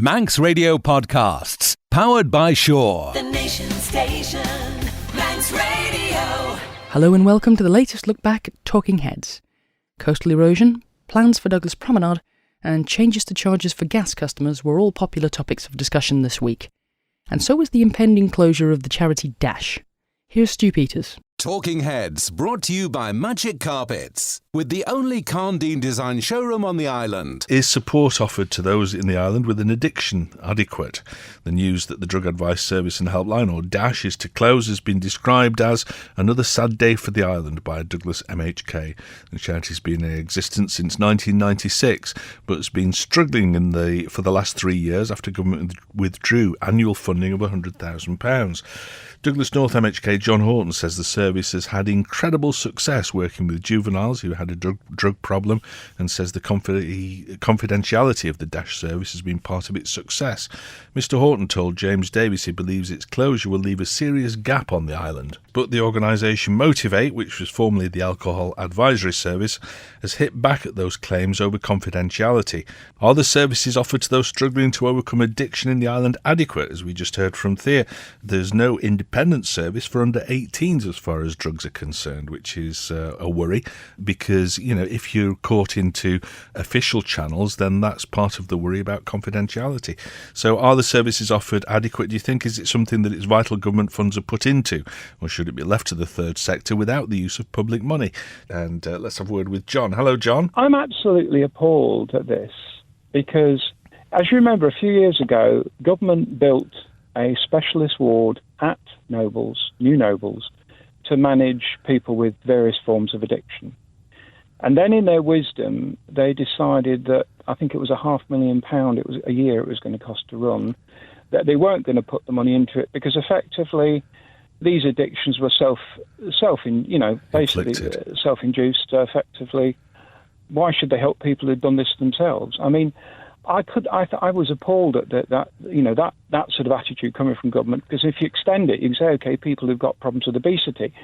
Manx Radio Podcasts, powered by Shaw. The Nation Station, Manx Radio. Hello and welcome to the latest look back at Talking Heads. Coastal erosion, plans for Douglas Promenade, and changes to charges for gas customers were all popular topics of discussion this week. And so was the impending closure of the charity Dash. Here's Stu Peters. Talking Heads, brought to you by Magic Carpets, with the only Carndine design showroom on the island. Is support offered to those in the island with an addiction adequate? The news that the Drug Advice Service and Helpline, or DASH, is to close has been described as another sad day for the island by Douglas MHK. The charity's been in existence since 1996, but has been struggling for the last 3 years after government withdrew annual funding of £100,000. Douglas North MHK John Horton says the service has had incredible success working with juveniles who had a drug problem, and says the confidentiality of the Dash service has been part of its success. Mr Horton told James Davies he believes its closure will leave a serious gap on the island. But the organisation Motivate, which was formerly the Alcohol Advisory Service, has hit back at those claims over confidentiality. Are the services offered to those struggling to overcome addiction in the island adequate? As we just heard from Thea, there's no independent service for under 18s as far as drugs are concerned, which is a worry, because, you know, if you're caught into official channels, then that's part of the worry about confidentiality. So are the services offered adequate, do you think? Is it something that its vital government funds are put into, or should it be left to the third sector without the use of public money? And let's have a word with John. Hello, John. I'm absolutely appalled at this, because, as you remember, a few years ago, government built a specialist ward at New Nobles, to manage people with various forms of addiction. And then in their wisdom, they decided that, I think it was £500,000 it was a year it was going to cost to run, that they weren't going to put the money into it because effectively these addictions were self-induced, effectively. Why should they help people who've done this themselves? I mean, I was appalled at that sort of attitude coming from government, because if you extend it, you can say, okay, people who've got problems with obesity,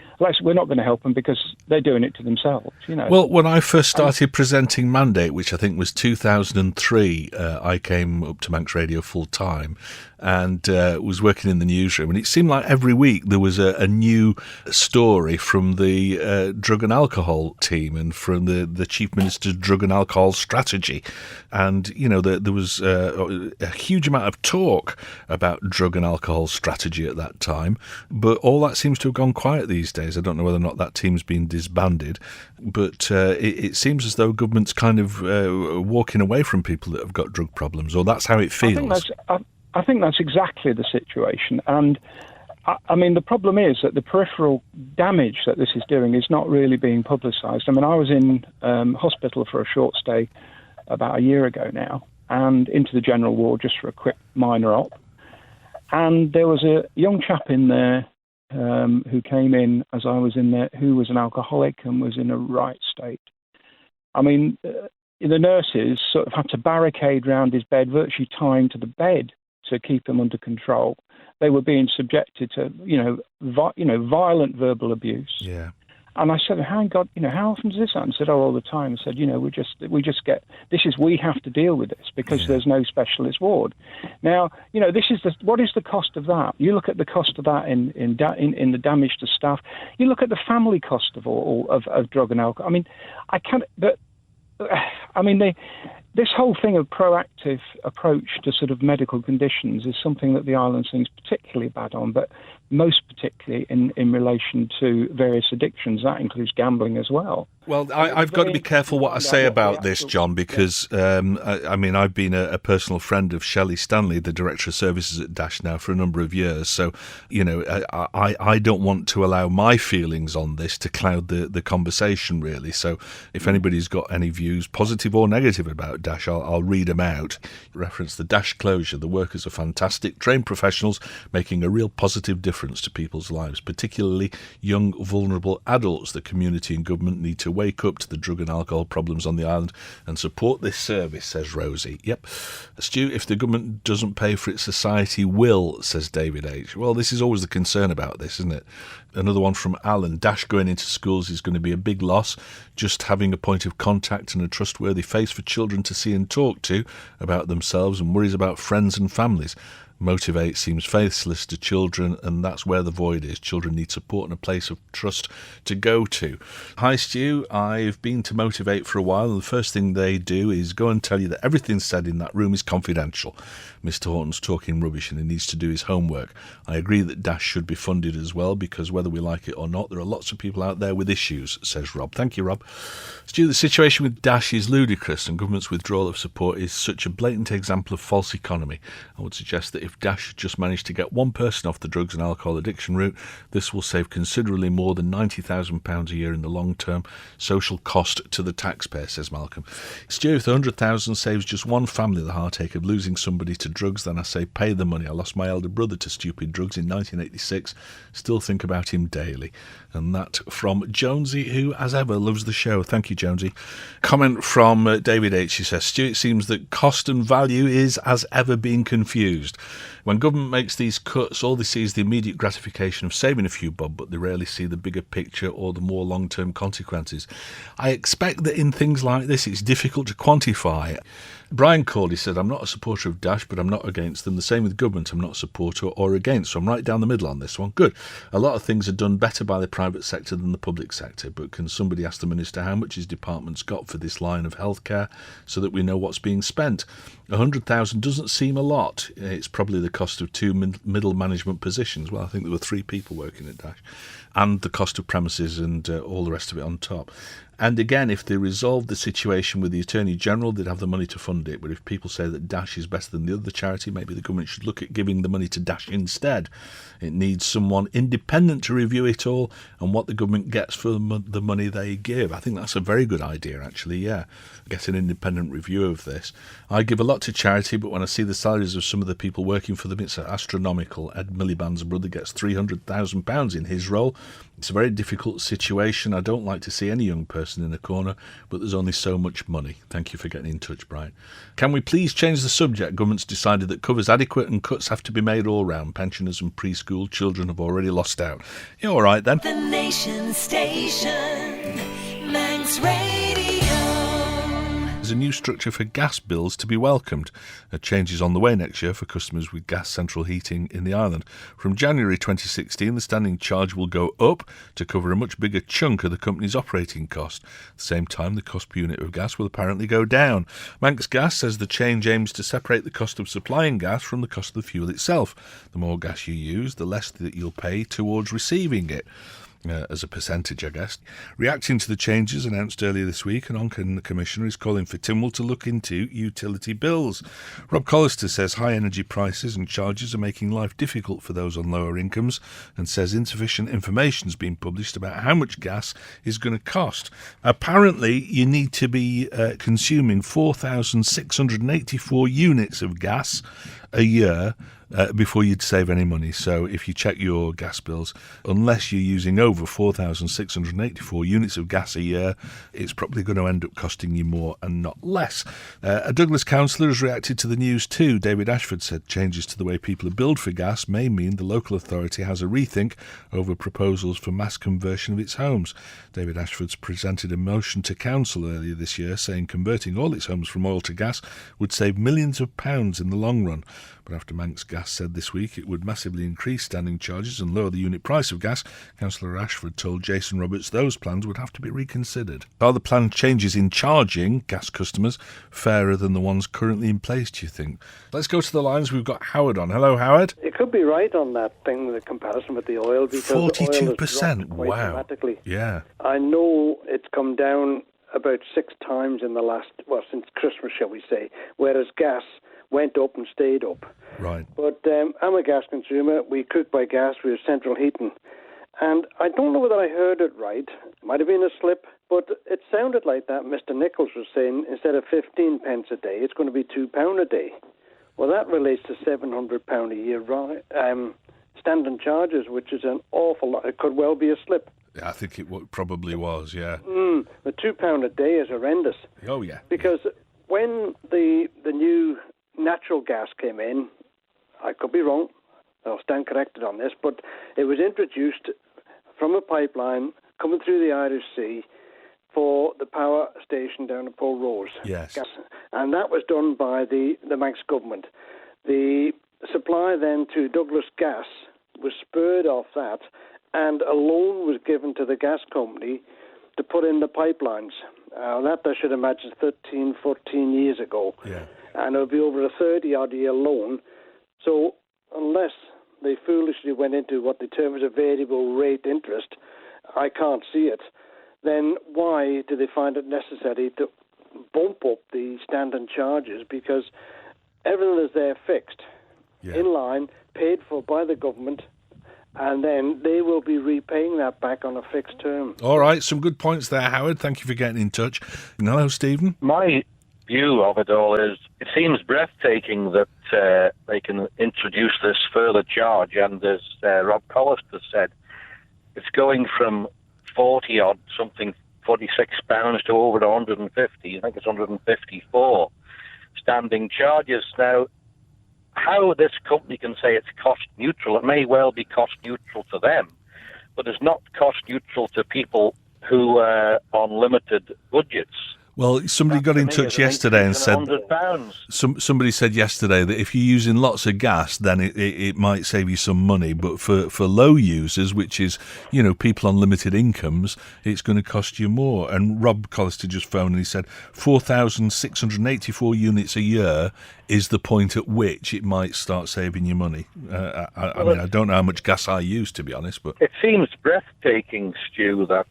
we're not going to help them because they're doing it to themselves, you know. Well, when I first started presenting Mandate, which I think was 2003, I came up to Manx Radio full time and was working in the newsroom, and it seemed like every week there was a new story from the drug and alcohol team and from the Chief Minister's drug and alcohol strategy. And, you know, there was a huge amount of talk about drug and alcohol strategy at that time, but all that seems to have gone quiet these days. I don't know whether or not that team's been disbanded, but it seems as though government's kind of walking away from people that have got drug problems, or that's how it feels. I think that's exactly the situation. And I mean, the problem is that the peripheral damage that this is doing is not really being publicised. I mean, I was in hospital for a short stay about a year ago now, and into the general ward just for a quick minor op. And there was a young chap in there who came in as I was in there, who was an alcoholic and was in a right state. I mean, the nurses sort of had to barricade round his bed, virtually tie him to the bed to keep him under control. They were being subjected to, violent verbal abuse. Yeah. And I said, how often does this happen? I said, all the time. I said, we have to deal with this because there's no specialist ward. Now, what is the cost of that? You look at the cost of that in the damage to staff. You look at the family cost of drug and alcohol. This whole thing of proactive approach to sort of medical conditions is something that the island seems particularly bad on, but most particularly in relation to various addictions. That includes gambling as well. Well, I've got to be careful what I say about this, John, because, I've been a personal friend of Shelley Stanley, the Director of Services at Dash now, for a number of years. So, I don't want to allow my feelings on this to cloud the conversation, really. So if anybody's got any views, positive or negative, about Dash, I'll read them out. Reference the Dash closure. The workers are fantastic, trained professionals making a real positive difference to people's lives, particularly young, vulnerable adults. The community and government need to wake up to the drug and alcohol problems on the island and support this service, says Rosie. Yep. Stu, if the government doesn't pay for it, society will, says David H. Well, this is always the concern about this, isn't it? Another one from Alan. Dash going into schools is going to be a big loss. Just having a point of contact and a trustworthy face for children to see and talk to about themselves and worries about friends and families. Motivate seems faithless to children, and that's where the void is. Children need support and a place of trust to go to. Hi, Stu. I've been to Motivate for a while, and the first thing they do is go and tell you that everything said in that room is confidential. Mr. Horton's talking rubbish and he needs to do his homework. I agree that Dash should be funded as well, because whether we like it or not, there are lots of people out there with issues, says Rob. Thank you, Rob. Stu, the situation with Dash is ludicrous, and government's withdrawal of support is such a blatant example of false economy. I would suggest that if Dash just managed to get one person off the drugs and alcohol addiction route, this will save considerably more than £90,000 a year in the long-term social cost to the taxpayer, says Malcolm. Stu, if the 100,000 saves just one family the heartache of losing somebody to drugs, then I say pay the money. I lost my elder brother to stupid drugs in 1986. Still think about him daily. And that from Jonesy, who, as ever, loves the show. Thank you, Jonesy. Comment from David H. He says, Stu, it seems that cost and value is, as ever, being confused. When government makes these cuts, all they see is the immediate gratification of saving a few bob, but they rarely see the bigger picture or the more long-term consequences. I expect that in things like this, it's difficult to quantify. Brian called, he said, I'm not a supporter of Dash, but I'm not against them. The same with government, I'm not a supporter or against, so I'm right down the middle on this one. Good. A lot of things are done better by the private sector than the public sector, but can somebody ask the Minister how much his department's got for this line of healthcare so that we know what's being spent? 100,000 doesn't seem a lot. It's probably the cost of two middle management positions. Well, I think there were 3 people working at Dash, and the cost of premises and all the rest of it on top. And again, if they resolved the situation with the Attorney General, they'd have the money to fund it. But if people say that Dash is better than the other charity, maybe the government should look at giving the money to Dash instead. It needs someone independent to review it all and what the government gets for the money they give. I think that's a very good idea, actually, yeah. Get an independent review of this. I give a lot to charity, but when I see the salaries of some of the people working for them, it's astronomical. Ed Miliband's brother gets £300,000 in his role. It's a very difficult situation. I don't like to see any young person in a corner, but there's only so much money. Thank you for getting in touch, Brian. Can we please change the subject? Government's decided that cover's adequate and cuts have to be made all round. Pensioners and preschool children have already lost out. Yeah, all right then. The Nation Station, Manx Radio. There's a new structure for gas bills to be welcomed. A change is on the way next year for customers with gas central heating in the island. From January 2016, the standing charge will go up to cover a much bigger chunk of the company's operating cost. At the same time, the cost per unit of gas will apparently go down. Manx Gas says the change aims to separate the cost of supplying gas from the cost of the fuel itself. The more gas you use, the less that you'll pay towards receiving it. As a percentage, I guess. Reacting to the changes announced earlier this week, an Onken Commissioner is calling for Tynwald to look into utility bills. Rob Collister says high energy prices and charges are making life difficult for those on lower incomes, and says insufficient information has been published about how much gas is going to cost. Apparently, you need to be consuming 4,684 units of gas a year before you'd save any money. So if you check your gas bills, unless you're using over 4,684 units of gas a year, it's probably going to end up costing you more and not less. A Douglas councillor has reacted to the news too. David Ashford said changes to the way people are billed for gas may mean the local authority has a rethink over proposals for mass conversion of its homes. David Ashford's presented a motion to council earlier this year saying converting all its homes from oil to gas would save millions of pounds in the long run. But after Manx Gas said this week it would massively increase standing charges and lower the unit price of gas, Councillor Ashford told Jason Roberts those plans would have to be reconsidered. Are the planned changes in charging gas customers fairer than the ones currently in place, do you think? Let's go to the lines. We've got Howard on. Hello, Howard. You could be right on that thing, the comparison with the oil. Because 42%? Quite Wow. dramatically. Yeah. I know it's come down about 6 times in the last, since Christmas, shall we say, whereas gas went up and stayed up. Right. But I'm a gas consumer. We cook by gas. We have central heating. And I don't know whether I heard it right. It might have been a slip, but it sounded like that Mr. Nichols was saying instead of 15 pence a day, it's going to be £2 a day. Well, that relates to £700 a year standing charges, which is an awful lot. It could well be a slip. I think it probably was, yeah. even the £2 a day is horrendous. Oh, yeah. Because when the new natural gas came in, I could be wrong, I'll stand corrected on this, but it was introduced from a pipeline coming through the Irish Sea for the power station down at Paul Rose. Yes. Gas. And that was done by the Manx government. The supply then to Douglas Gas was spurred off that, and a loan was given to the gas company to put in the pipelines. That I should imagine 13, 14 years ago. Yeah. And it'll be over a 30-odd year loan. So unless they foolishly went into what they term as a variable rate interest, I can't see it, then why do they find it necessary to bump up the standing charges? Because everything is there fixed, in line, paid for by the government, and then they will be repaying that back on a fixed term. All right, some good points there, Howard. Thank you for getting in touch. And hello, Stephen. My view of it all is it seems breathtaking that they can introduce this further charge, and as Rob Collister said, it's going from 40-odd, something, £46 to over 150. I think it's 154 standing charges. Now, how this company can say it's cost neutral, it may well be cost neutral to them, but it's not cost neutral to people who are on limited budgets. Well, somebody got in touch yesterday and said £100. Somebody said yesterday that if you're using lots of gas, then it might save you some money. But for low users, which is, people on limited incomes, it's going to cost you more. And Rob Collister just phoned and he said 4,684 units a year is the point at which it might start saving you money. I don't know how much gas I use, to be honest. But it seems breathtaking, Stu, that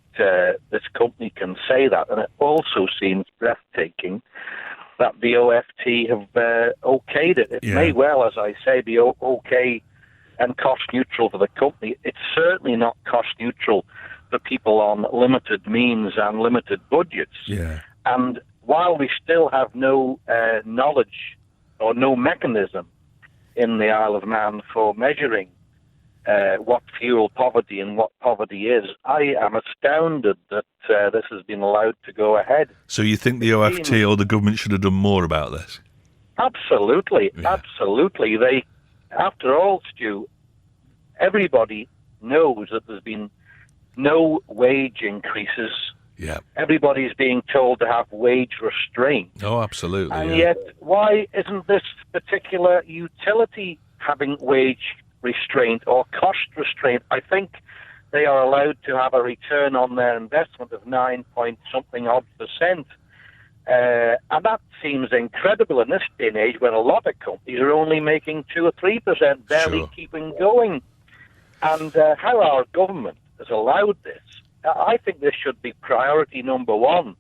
this company can say that. And it also seems breathtaking that the OFT have okayed it. It may well, as I say, be okay and cost neutral for the company. It's certainly not cost neutral for people on limited means and limited budgets. Yeah. And while we still have no knowledge or no mechanism in the Isle of Man for measuring what fuel poverty and what poverty is, I am astounded that this has been allowed to go ahead. So you think the OFT or the government should have done more about this? Absolutely, absolutely. They, after all, Stu, everybody knows that there's been no wage increases. Yeah. Everybody's being told to have wage restraint. Oh, absolutely. And yet, why isn't this particular utility having wage restraint or cost restraint? I think they are allowed to have a return on their investment of 9-point-something-odd%. And that seems incredible in this day and age when a lot of companies are only making 2 or 3%, barely keeping going. And how our government has allowed this, I think this should be priority number one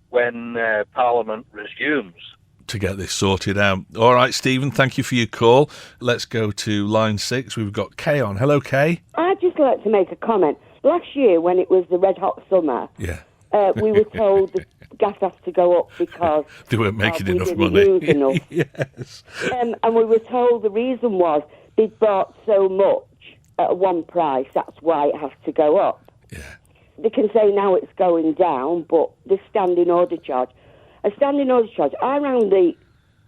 when Parliament resumes. To get this sorted out. All right, Stephen, thank you for your call. Let's go to line 6. We've got Kay on. Hello, Kay. I'd just like to make a comment. Last year, when it was the red hot summer, we were told the gas has to go up because they weren't making enough money. Use enough. Yes. And we were told the reason was they bought so much at one price, that's why it has to go up. Yeah. They can say now it's going down, but the standing order charge. A standing order charge, I rang the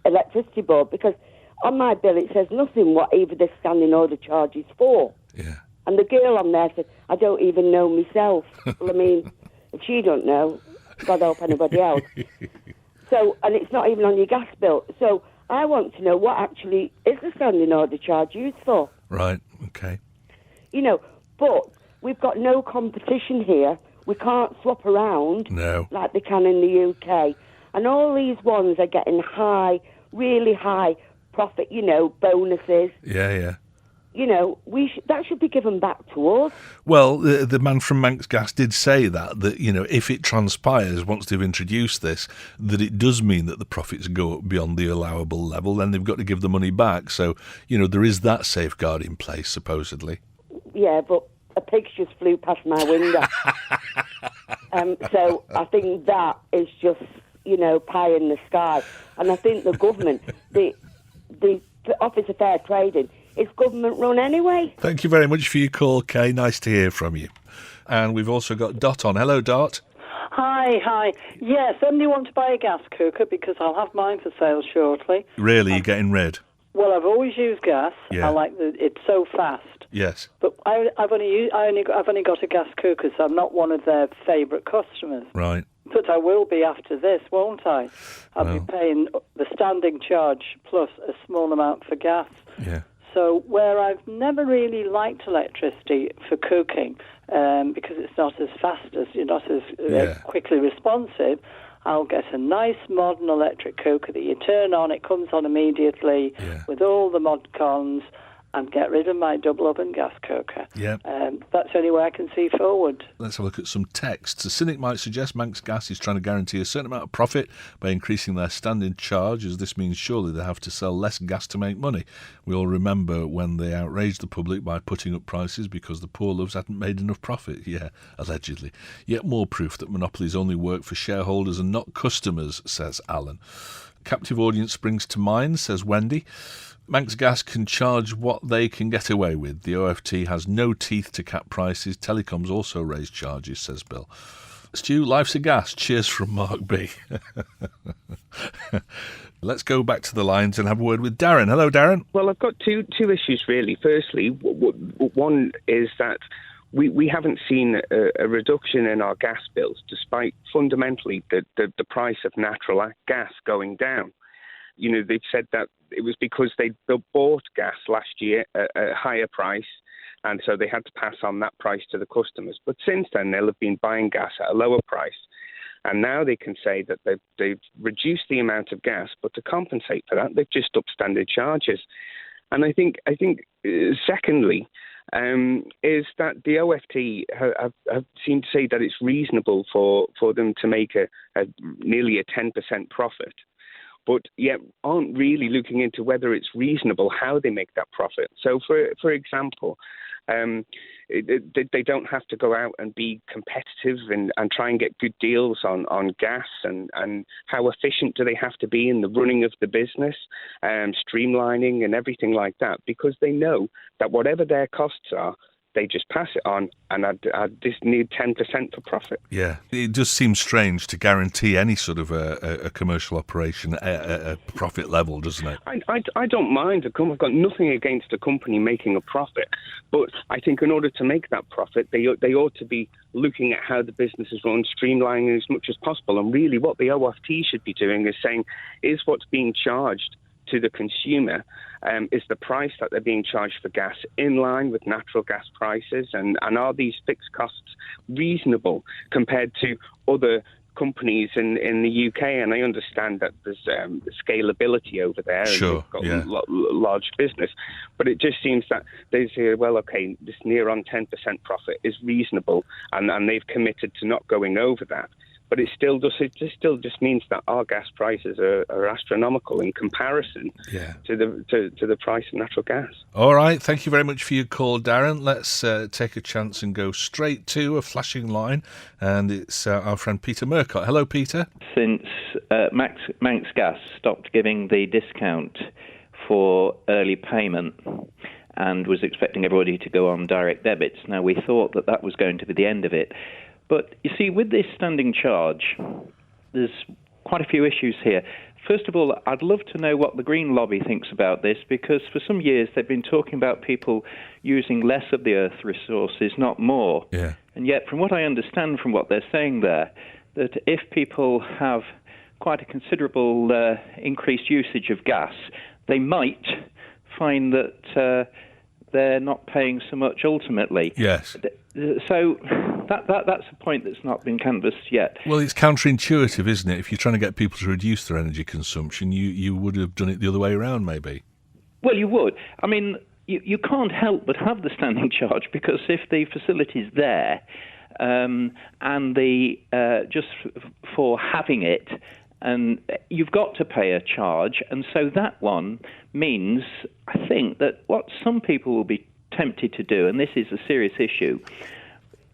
electricity board because on my bill it says nothing what even the standing order charge is for. Yeah. And the girl on there said, I don't even know myself. Well, I mean, if she don't know, God help anybody else. So, and it's not even on your gas bill. So I want to know what actually is the standing order charge used for. Right, okay. But we've got no competition here. We can't swap around like they can in the UK. And all these ones are getting high, really high profit, bonuses. Yeah. That should be given back to us. Well, the man from Manx Gas did say that if it transpires once they've introduced this, that it does mean that the profits go up beyond the allowable level, then they've got to give the money back. So, there is that safeguard in place, supposedly. Yeah, but a pig just flew past my window. So I think that is just, pie in the sky. And I think the government, the Office of Fair Trading, it's government run anyway. Thank you very much for your call, Kay. Nice to hear from you. And we've also got Dot on. Hello, Dot. Hi, Hi. Yes, only want to buy a gas cooker because I'll have mine for sale shortly. Really, you're getting rid? Well, I've always used gas. Yeah. I like it's so fast. Yes. But I've only got a gas cooker, so I'm not one of their favourite customers. Right. But I will be after this, won't I? I'll be paying the standing charge plus a small amount for gas. Yeah. So where I've never really liked electricity for cooking, because it's not as fast as, you're not as quickly responsive, I'll get a nice modern electric cooker that you turn on, it comes on immediately with all the mod cons, and get rid of my double oven gas cooker. Yeah. That's the only way I can see forward. Let's have a look at some texts. A cynic might suggest Manx Gas is trying to guarantee a certain amount of profit by increasing their standing charge, as this means surely they have to sell less gas to make money. We all remember when they outraged the public by putting up prices because the poor loves hadn't made enough profit. Yeah, allegedly. Yet more proof that monopolies only work for shareholders and not customers, says Alan. Captive audience springs to mind, says Wendy. Manx Gas can charge what they can get away with. The OFT has no teeth to cap prices. Telecoms also raise charges, says Bill. Stu, life's a gas. Cheers from Mark B. Let's go back to the lines and have a word with Darren. Hello, Darren. Well, I've got two issues, really. Firstly, one is that we haven't seen a reduction in our gas bills, despite fundamentally the price of natural gas going down. You know, they've said that it was because they bought gas last year at a higher price, and so they had to pass on that price to the customers. But since then, they'll have been buying gas at a lower price. And now they can say that they've reduced the amount of gas, but to compensate for that, they've just upped standard charges. And I think secondly, is that the OFT have seemed to say that it's reasonable for them to make nearly a 10% profit, but yet aren't really looking into whether it's reasonable how they make that profit. So, for example, they don't have to go out and be competitive and try and get good deals on gas, and how efficient do they have to be in the running of the business, streamlining and everything like that, because they know that whatever their costs are, they just pass it on, and I just need 10% for profit. Yeah, it just seems strange to guarantee any sort of a commercial operation a profit level, doesn't it? I don't mind. I've got nothing against a company making a profit, but I think in order to make that profit, they ought to be looking at how the business is run, streamlining as much as possible. And really what the OFT should be doing is saying, is what's being charged to the consumer, is the price that they're being charged for gas in line with natural gas prices, and are these fixed costs reasonable compared to other companies in the UK? And I understand that there's scalability over there, sure, and they've got large business, but it just seems that they say, well, okay, this near on 10% profit is reasonable, and they've committed to not going over that. But it still just means that our gas prices are astronomical in comparison to the price of natural gas. All right, thank you very much for your call, Darren. Let's take a chance and go straight to a flashing line, and it's our friend Peter Murcott. Hello, Peter. Since Manx Gas stopped giving the discount for early payment and was expecting everybody to go on direct debits, now we thought that was going to be the end of it. But you see, with this standing charge, there's quite a few issues here. First of all, I'd love to know what the Green Lobby thinks about this, because for some years they've been talking about people using less of the Earth's resources, not more. Yeah. And yet, from what I understand from what they're saying there, that if people have quite a considerable increased usage of gas, they might find that they're not paying so much ultimately. Yes. So that's a point that's not been canvassed yet. Well, it's counterintuitive, isn't it? If you're trying to get people to reduce their energy consumption, you would have done it the other way around, maybe. Well, you would. I mean, you can't help but have the standing charge, because if the facility's there, and just for having it, and you've got to pay a charge, and so that one means, I think, that what some people will be tempted to do, and this is a serious issue,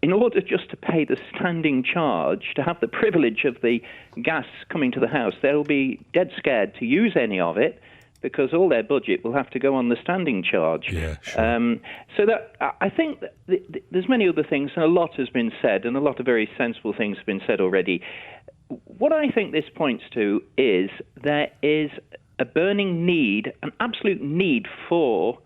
in order just to pay the standing charge, to have the privilege of the gas coming to the house, they'll be dead scared to use any of it, because all their budget will have to go on the standing charge. Yeah, sure. So that I think that there's many other things, and a lot has been said, and a lot of very sensible things have been said already. What I think this points to is there is a burning need, an absolute need for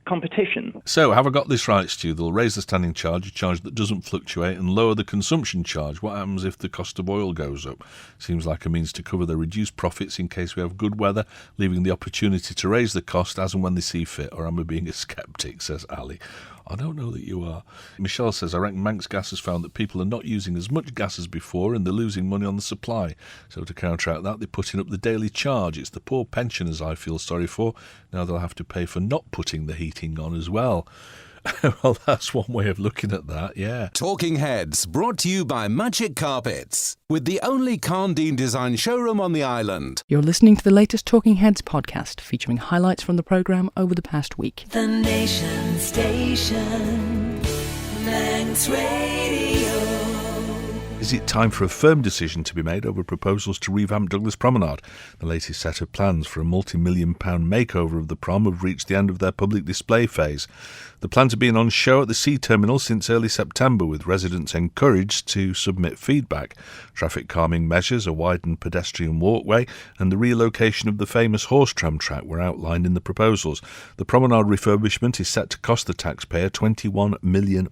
competition. So, have I got this right, Stu? They'll raise the standing charge, a charge that doesn't fluctuate, and lower the consumption charge. What happens if the cost of oil goes up? Seems like a means to cover the reduced profits in case we have good weather, leaving the opportunity to raise the cost as and when they see fit. Or am I being a sceptic, says Ali. I don't know that you are. Michelle says, I reckon Manx Gas has found that people are not using as much gas as before and they're losing money on the supply. So to counteract that, they're putting up the daily charge. It's the poor pensioners I feel sorry for. Now they'll have to pay for not putting the heating on as well. Well, that's one way of looking at that, yeah. Talking Heads, brought to you by Magic Carpets, with the only Carndine design showroom on the island. You're listening to the latest Talking Heads podcast, featuring highlights from the programme over the past week. The Nation Station, Manx Radio. Is it time for a firm decision to be made over proposals to revamp Douglas Promenade? The latest set of plans for a multi-million-pound makeover of the prom have reached the end of their public display phase. The plans have been on show at the sea terminal since early September, with residents encouraged to submit feedback. Traffic calming measures, a widened pedestrian walkway and the relocation of the famous horse tram track were outlined in the proposals. The promenade refurbishment is set to cost the taxpayer £21 million.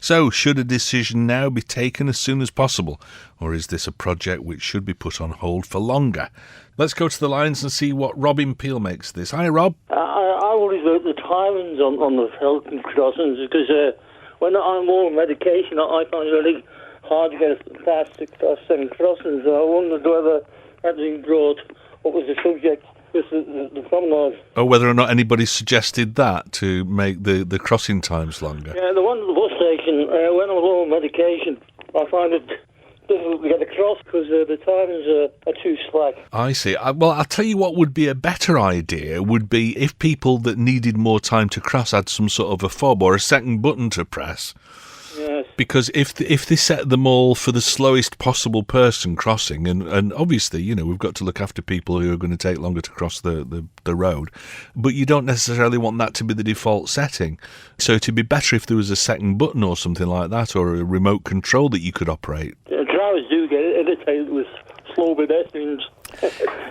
So, should a decision now be taken as soon as possible, or is this a project which should be put on hold for longer? Let's go to the lines and see what Robin Peel makes of this. Hi, Rob. I worry about the timings on the Falcon crossings, because when I'm on medication, I find it really hard to get past the crossings. I wondered whether that being brought up as a subject with the promenade. Oh, whether or not anybody suggested that to make the crossing times longer. Yeah, the one at the bus station, when I'm on medication, I find it difficult to get across because the timings are too slack. I see. Well, I'll tell you what would be a better idea would be if people that needed more time to cross had some sort of a fob or a second button to press. Yes. Because if they set them all for the slowest possible person crossing, and obviously, you know, we've got to look after people who are going to take longer to cross the road, but you don't necessarily want that to be the default setting. So it'd be better if there was a second button or something like that, or a remote control that you could operate. Drivers do get irritated with slow pedestrians.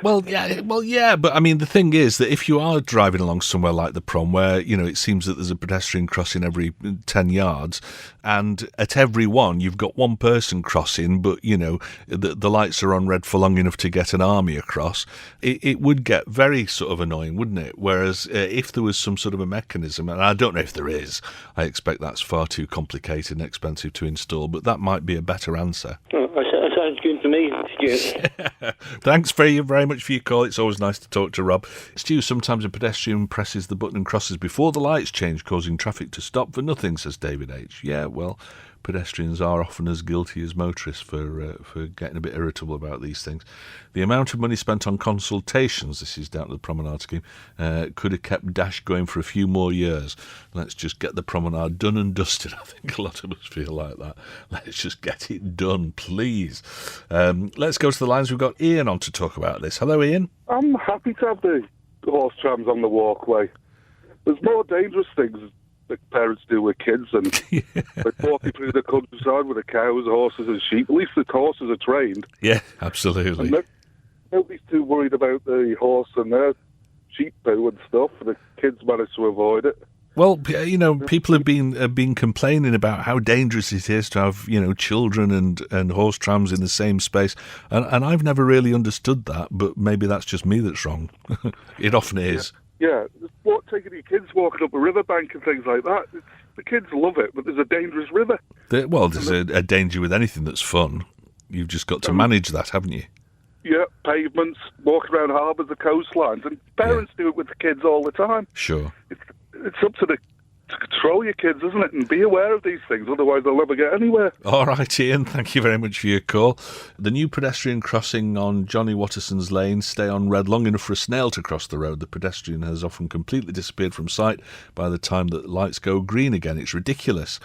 Well, yeah, but I mean, the thing is that if you are driving along somewhere like the prom, where, you know, it seems that there's a pedestrian crossing every 10 yards, and at every one you've got one person crossing, but, you know, the lights are on red for long enough to get an army across, it would get very sort of annoying, wouldn't it? Whereas if there was some sort of a mechanism, and I don't know if there is, I expect that's far too complicated and expensive to install, but that might be a better answer. That sounds good to me, Stu. Thanks very much for your call. It's always nice to talk to Rob. Stu, sometimes a pedestrian presses the button and crosses before the lights change, causing traffic to stop for nothing, says David H. Yeah, well, pedestrians are often as guilty as motorists for getting a bit irritable about these things. The amount of money spent on consultations, this is down to the promenade scheme, could have kept Dash going for a few more years. Let's just get the promenade done and dusted. I think a lot of us feel like that. Let's just get it done, please. Let's go to the lines. We've got Ian on to talk about this. Hello, Ian. I'm happy to have the horse trams on the walkway. There's more dangerous things that parents do with kids, and like walking through the countryside with the cows, horses and sheep. At least the horses are trained. Yeah, absolutely. And nobody's too worried about the horse and their sheep poo and stuff. The kids manage to avoid it. Well, you know, people have been complaining about how dangerous it is to have, you know, children and horse trams in the same space, and I've never really understood that, but maybe that's just me that's wrong. It often is. Yeah, taking your kids walking up a riverbank and things like that. The kids love it, but there's a dangerous river. There's a danger with anything that's fun. You've just got to manage that, haven't you? Yeah, pavements, walking around harbours, the coastlines, and parents do it with the kids all the time. Sure. It's up to control your kids, isn't it? And be aware of these things, otherwise they'll never get anywhere. All right, Ian, thank you very much for your call. The new pedestrian crossing on Johnny Watterson's Lane stay on red long enough for a snail to cross the road. The pedestrian has often completely disappeared from sight by the time that lights go green again. It's ridiculous.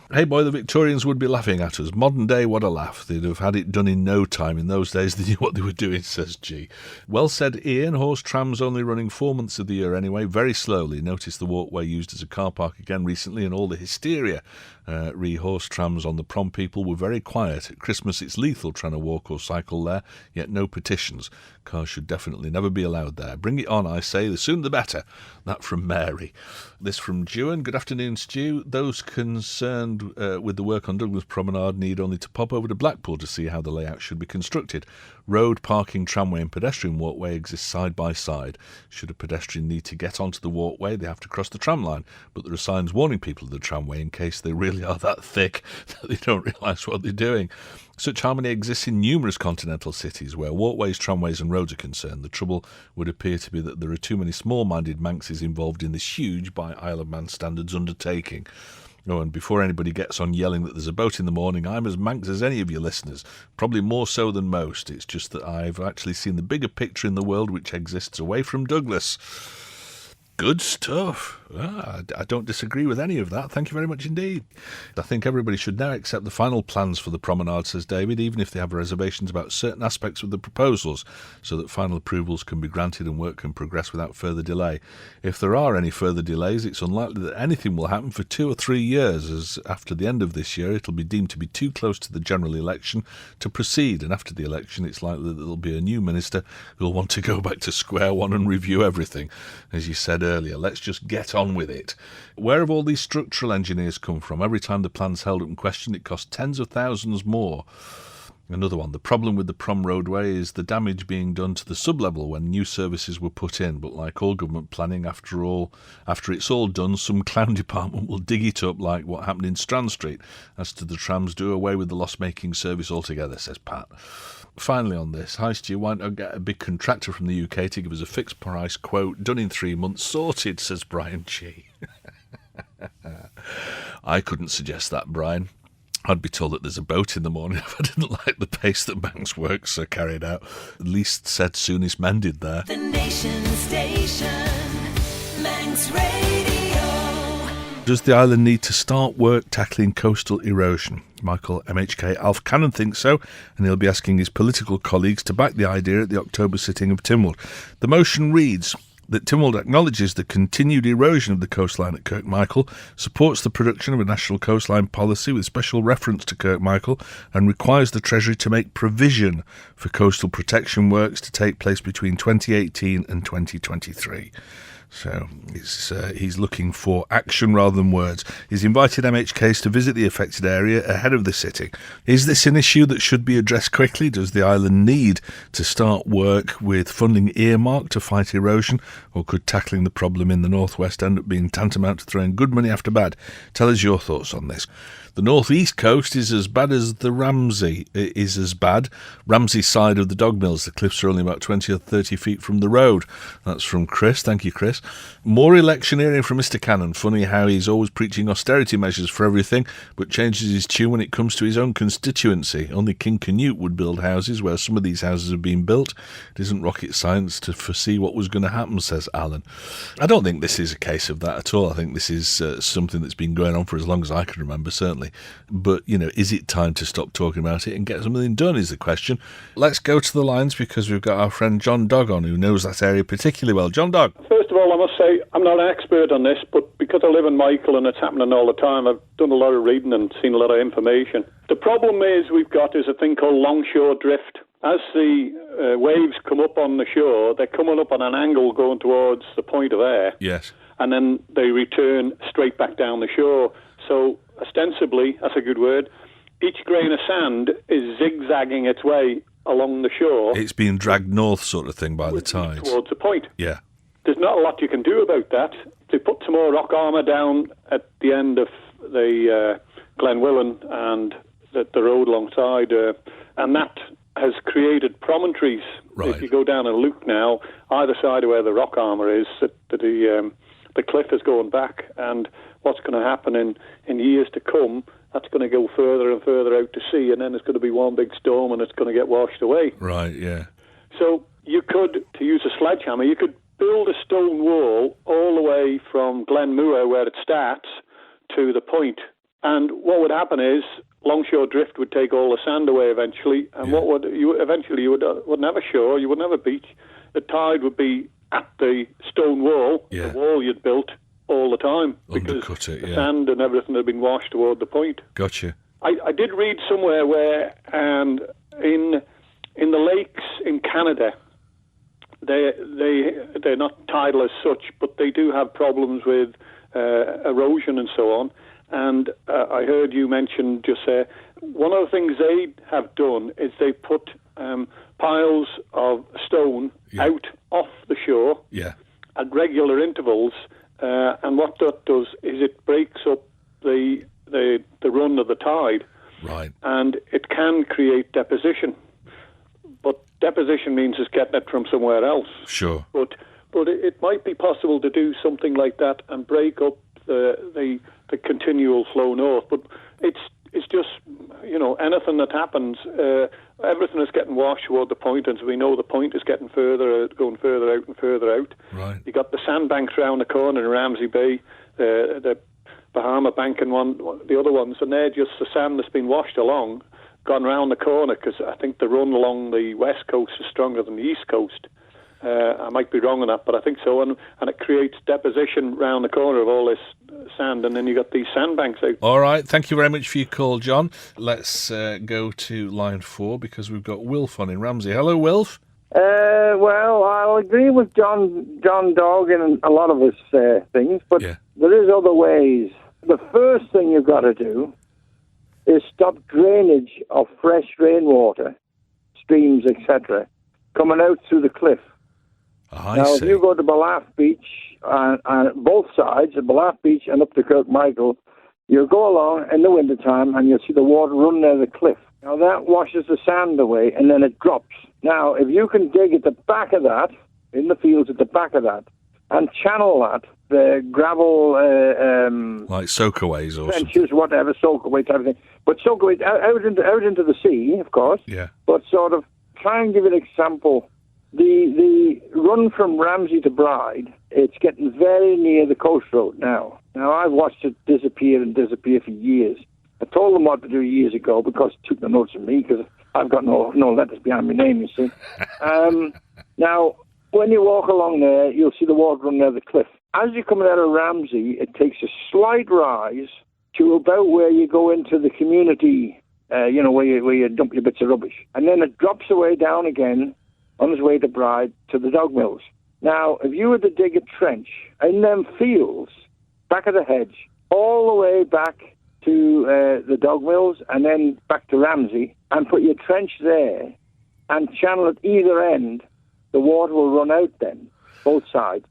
Hey boy, the Victorians would be laughing at us. Modern day, what a laugh. They'd have had it done in no time. In those days, they knew what they were doing, says G. Well said, Ian. Horse trams only running 4 months of the year anyway, very slowly. Noticed the walkway used as a car park again recently and all the hysteria. Horse trams on the prom people were very quiet. At Christmas, it's lethal trying to walk or cycle there, yet no petitions. Cars should definitely never be allowed there. Bring it on, I say, the sooner the better. That from Mary. This from Dewan. Good afternoon, Stu. Those concerned with the work on Douglas Promenade need only to pop over to Blackpool to see how the layout should be constructed. Road, parking, tramway and pedestrian walkway exist side by side. Should a pedestrian need to get onto the walkway, they have to cross the tram line, but there are signs warning people of the tramway in case they really are that thick that they don't realise what they're doing. Such harmony exists in numerous continental cities where walkways, tramways and roads are concerned. The trouble would appear to be that there are too many small-minded Manxes involved in this huge, by Isle of Man standards, undertaking. Oh, and before anybody gets on yelling that there's a boat in the morning, I'm as Manx as any of your listeners, probably more so than most. It's just that I've actually seen the bigger picture in the world which exists away from Douglas. Good stuff. I don't disagree with any of that. Thank you very much indeed. I think everybody should now accept the final plans for the promenade, says David, even if they have reservations about certain aspects of the proposals, so that final approvals can be granted and work can progress without further delay. If there are any further delays, it's unlikely that anything will happen for 2 or 3 years, as after the end of this year it'll be deemed to be too close to the general election to proceed, and after the election it's likely that there'll be a new minister who'll want to go back to square one and review everything. As you said earlier, let's just get on with it. Where have all these structural engineers come from? Every time the plan's held up and questioned, it costs tens of thousands more. Another one, the problem with the prom roadway is the damage being done to the sublevel when new services were put in, but like all government planning, after it's all done, some clown department will dig it up like what happened in Strand Street. As to the trams, do away with the loss-making service altogether, says Pat. Finally on this, hi Stu, why don't I get a big contractor from the UK to give us a fixed price quote, done in 3 months, sorted, says Brian G. I couldn't suggest that, Brian. I'd be told that there's a boat in the morning if I didn't like the pace that Manx works are carried out. At least said soonest mended there. The Nation Station, Manx Radio. Does the island need to start work tackling coastal erosion? Michael MHK Alf Cannon thinks so, and he'll be asking his political colleagues to back the idea at the October sitting of Tynwald. The motion reads that Tynwald acknowledges the continued erosion of the coastline at Kirkmichael, supports the production of a national coastline policy with special reference to Kirkmichael, and requires the Treasury to make provision for coastal protection works to take place between 2018 and 2023. So he's looking for action rather than words. He's invited MHKs to visit the affected area ahead of the sitting. Is this an issue that should be addressed quickly? Does the island need to start work with funding earmarked to fight erosion, or could tackling the problem in the northwest end up being tantamount to throwing good money after bad? Tell us your thoughts on this. The northeast coast is as bad as the Ramsey side of the dog mills. The cliffs are only about 20 or 30 feet from the road. That's from Chris. Thank you, Chris. More electioneering from Mr. Cannon. Funny how he's always preaching austerity measures for everything, but changes his tune when it comes to his own constituency. Only King Canute would build houses where some of these houses have been built. It isn't rocket science to foresee what was going to happen, says Alan. I don't think this is a case of that at all. I think this is something that's been going on for as long as I can remember, certainly. But, is it time to stop talking about it and get something done is the question. Let's go to the lines because we've got our friend John Dog on, who knows that area particularly well. John Dog. First of all, I must say I'm not an expert on this, but because I live in Michael and it's happening all the time, I've done a lot of reading and seen a lot of information. The problem we've got is a thing called longshore drift. As the waves come up on the shore, they're coming up on an angle going towards the point of air. Yes. And then they return straight back down the shore. So ostensibly, that's a good word, each grain of sand is zigzagging its way along the shore. It's being dragged north sort of thing by the tides. Towards the point. Yeah. There's not a lot you can do about that. They put some more rock armour down at the end of the Glenwillan and the road alongside, and that has created promontories. Right. If you go down a loop now, either side of where the rock armour is, the cliff is going back, and what's going to happen in years to come, that's going to go further and further out to sea, and then there's going to be one big storm and it's going to get washed away. Right, yeah. So you could, to use a sledgehammer, you could build a stone wall all the way from Glenmure, where it starts, to the point, And what would happen is longshore drift would take all the sand away eventually, and you wouldn't have a shore, you wouldn't have a beach. The tide would be at the stone wall, the wall you'd built all the time, because the sand and everything had been washed toward the point. Gotcha. I did read somewhere where in the lakes in Canada, they're not tidal as such, but they do have problems with erosion and so on. And I heard you mention just there, one of the things they have done is they put piles of stone out off the shore at regular intervals, and what that does is it breaks up the run of the tide, right? And it can create deposition. But deposition means it's getting it from somewhere else. Sure. But it might be possible to do something like that and break up the continual flow north. But it's just, anything that happens, everything is getting washed toward the point, and so we know the point is getting going further out and further out. Right. You got the sandbanks round the corner in Ramsey Bay, the Bahama Bank and the other ones, and they're just the sand that's been washed along, gone round the corner, because I think the run along the west coast is stronger than the east coast. I might be wrong on that, but I think so. And it creates deposition round the corner of all this sand, and then you got these sandbanks out. All right, thank you very much for your call, John. Let's go to line 4, because we've got Wilf on in Ramsey. Hello, Wilf. Well, I'll agree with John Dog in a lot of his things, but there is other ways. The first thing you've got to do is stop drainage of fresh rainwater, streams, etc., coming out through the cliff. If you go to Ballaugh Beach, on both sides, at Ballaugh Beach and up to Kirkmichael, you'll go along in the wintertime and you'll see the water run near the cliff. Now, that washes the sand away and then it drops. Now, if you can dig at the back of that, in the fields at the back of that, and channel that, the gravel... like soakaways or trenches, whatever, soakaway type of thing. But soakaway out into the sea, of course. Yeah. But sort of, try and give an example. The run from Ramsey to Bride, it's getting very near the coast road now. Now, I've watched it disappear for years. I told them what to do years ago because it took no notice of me, because I've got no letters behind my name, you see. Now, when you walk along there, you'll see the water run near the cliff. As you're coming out of Ramsey, it takes a slight rise to about where you go into the community, where you dump your bits of rubbish. And then it drops away down again on its way to Bride to the dog mills. Now, if you were to dig a trench in them fields, back of the hedge, all the way back to the dog mills and then back to Ramsey, and put your trench there and channel at either end, the water will run out then, both sides,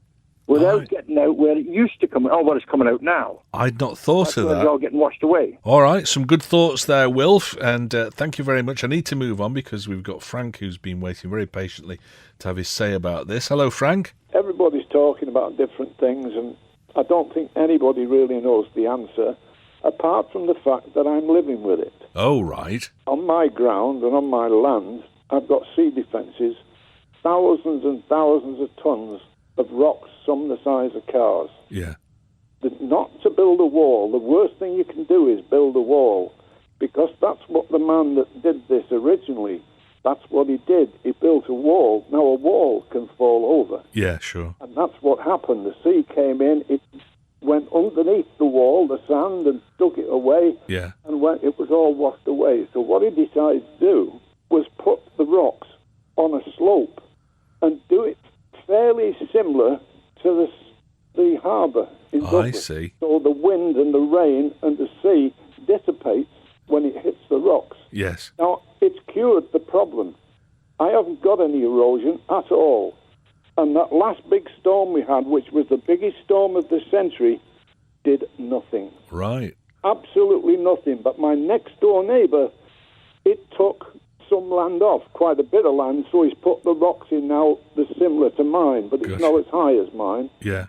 without getting out where it used to come out. Oh, well, it's coming out now. I'd not thought of that. It's all getting washed away. All right, some good thoughts there, Wilf, and thank you very much. I need to move on because we've got Frank, who's been waiting very patiently to have his say about this. Hello, Frank. Everybody's talking about different things, and I don't think anybody really knows the answer, apart from the fact that I'm living with it. Oh, right. On my ground and on my land, I've got sea defences, thousands and thousands of tons of rocks, some the size of cars. Yeah. Not to build a wall. The worst thing you can do is build a wall, because that's what the man that did this originally, that's what he did. He built a wall. Now, a wall can fall over. Yeah, sure. And that's what happened. The sea came in, it went underneath the wall, the sand, and took it away. Yeah. And it was all washed away. So what he decided to do was put the rocks on a slope and do it fairly similar to the harbour in Dublin. I see. So the wind and the rain and the sea dissipates when it hits the rocks. Yes. Now, it's cured the problem. I haven't got any erosion at all. And that last big storm we had, which was the biggest storm of the century, did nothing. Right. Absolutely nothing. But my next-door neighbour, it took some land off, quite a bit of land, so he's put the rocks in now that's similar to mine, but it's not as high as mine. Yeah.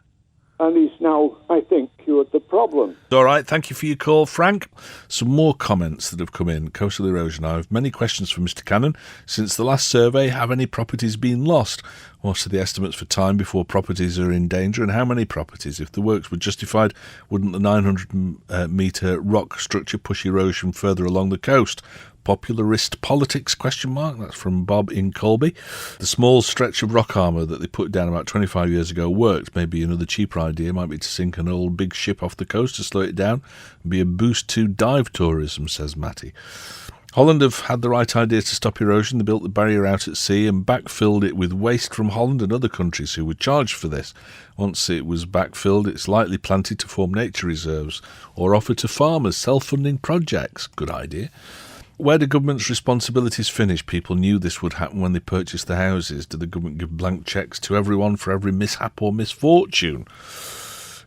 and he's now, I think, cured the problem. All right, thank you for your call, Frank. Some more comments that have come in. Coastal erosion. I have many questions for Mr. Cannon. Since the last survey, have any properties been lost? What are the estimates for time before properties are in danger, and how many properties? If the works were justified, wouldn't the 900-metre rock structure push erosion further along the coast? Popularist politics, ? That's from Bob in Colby. The small stretch of rock armour that they put down about 25 years ago worked. Maybe another cheaper idea might be to sink an old big ship off the coast to slow it down and be a boost to dive tourism, says Matty. Holland have had the right idea to stop erosion. They built the barrier out at sea and backfilled it with waste from Holland and other countries who were charged for this. Once it was backfilled, it's likely planted to form nature reserves or offered to farmers, self-funding projects. Good idea. Where do government's responsibilities finish? People knew this would happen when they purchased the houses. Did the government give blank cheques to everyone for every mishap or misfortune?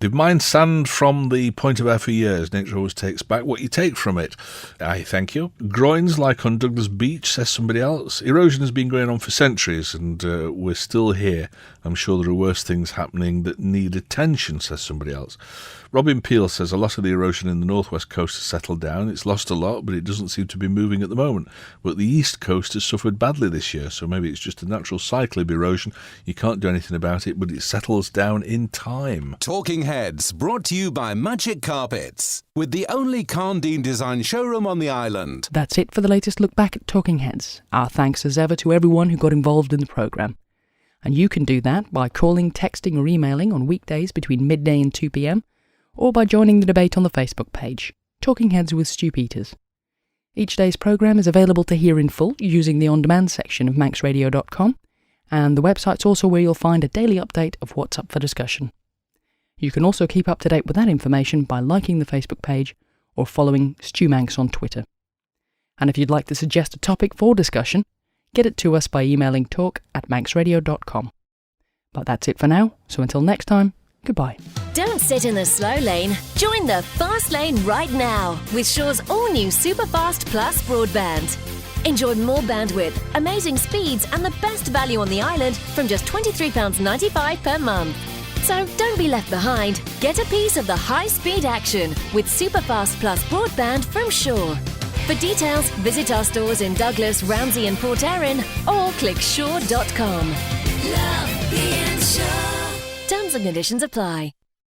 They've mined sand from the point of air for years. Nature always takes back what you take from it. Aye, thank you. Groins like on Douglas Beach, says somebody else. Erosion has been going on for centuries and we're still here. I'm sure there are worse things happening that need attention, says somebody else. Robin Peel says a lot of the erosion in the northwest coast has settled down. It's lost a lot, but it doesn't seem to be moving at the moment. But the east coast has suffered badly this year, so maybe it's just a natural cycle of erosion. You can't do anything about it, but it settles down in time. Talking Heads, brought to you by Magic Carpets, with the only Carndine design showroom on the island. That's it for the latest look back at Talking Heads. Our thanks as ever to everyone who got involved in the programme. And you can do that by calling, texting or emailing on weekdays between midday and 2 p.m, or by joining the debate on the Facebook page, Talking Heads with Stu Peters. Each day's programme is available to hear in full using the on-demand section of manxradio.com, and the website's also where you'll find a daily update of what's up for discussion. You can also keep up to date with that information by liking the Facebook page or following Stu Manx on Twitter. And if you'd like to suggest a topic for discussion, get it to us by emailing talk@manxradio.com. But that's it for now, so until next time, goodbye. Don't sit in the slow lane. Join the fast lane right now with Shaw's all-new Superfast Plus broadband. Enjoy more bandwidth, amazing speeds and the best value on the island from just £23.95 per month. So don't be left behind. Get a piece of the high-speed action with Superfast Plus broadband from Shaw. For details, visit our stores in Douglas, Ramsey and Port Erin or click shaw.com. Love being Shaw. Terms and conditions apply.